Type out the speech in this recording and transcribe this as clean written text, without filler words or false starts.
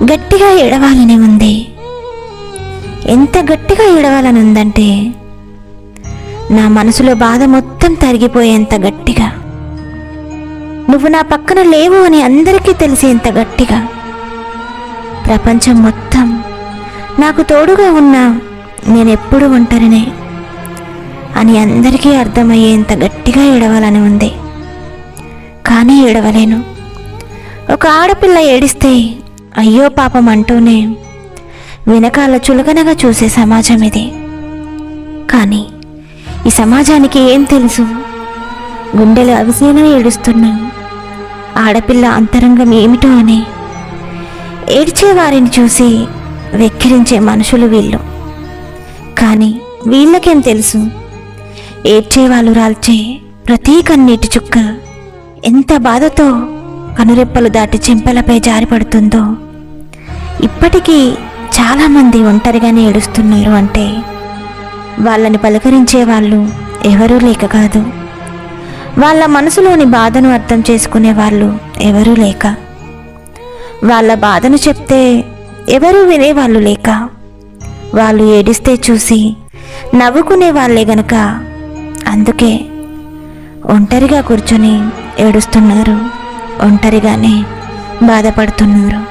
గట్టిగా ఏడవాలని ఉంది. ఎంత గట్టిగా ఏడవాలని ఉందంటే నా మనసులో బాధ మొత్తం తరిగిపోయేంత గట్టిగా, నువ్వు నా పక్కన లేవు అని అందరికీ తెలిసేంత గట్టిగా, ప్రపంచం మొత్తం నాకు తోడుగా ఉన్నా నేనెప్పుడు ఒంటరినే అని అందరికీ అర్థమయ్యేంత గట్టిగా ఏడవాలని ఉంది. కానీ ఏడవలేను. ఒక ఆడపిల్ల ఏడిస్తే అయ్యో పాపం అంటూనే వెనకాల చులకనగా చూసే సమాజం ఇది. కానీ ఈ సమాజానికి ఏం తెలుసు, గుండెలు అవిసేలా ఏడుస్తున్నా ఆడపిల్ల అంతరంగం ఏమిటో అని. ఏడ్చే వారిని చూసి వెక్కిరించే మనుషులు వీళ్ళు. కానీ వీళ్ళకేం తెలుసు, ఏడ్చేవాళ్ళు రాల్చే ప్రతీ కన్నీటి చుక్క ఎంత బాధతో కనురెప్పలు దాటి చెంపలపై జారిపడుతుందో. ఇప్పటికీ చాలామంది ఒంటరిగానే ఏడుస్తున్నారు అంటే వాళ్ళని పలకరించే వాళ్ళు ఎవరూ లేక కాదు, వాళ్ళ మనసులోని బాధను అర్థం చేసుకునే వాళ్ళు ఎవరూ లేక, వాళ్ళ బాధను చెప్తే ఎవరూ వినేవాళ్ళు లేక, వాళ్ళు ఏడిస్తే చూసి నవ్వుకునే వాళ్ళే గనక అందుకే ఒంటరిగా కూర్చొని ఏడుస్తున్నారు, ఒంటరిగానే బాధపడుతున్నారు.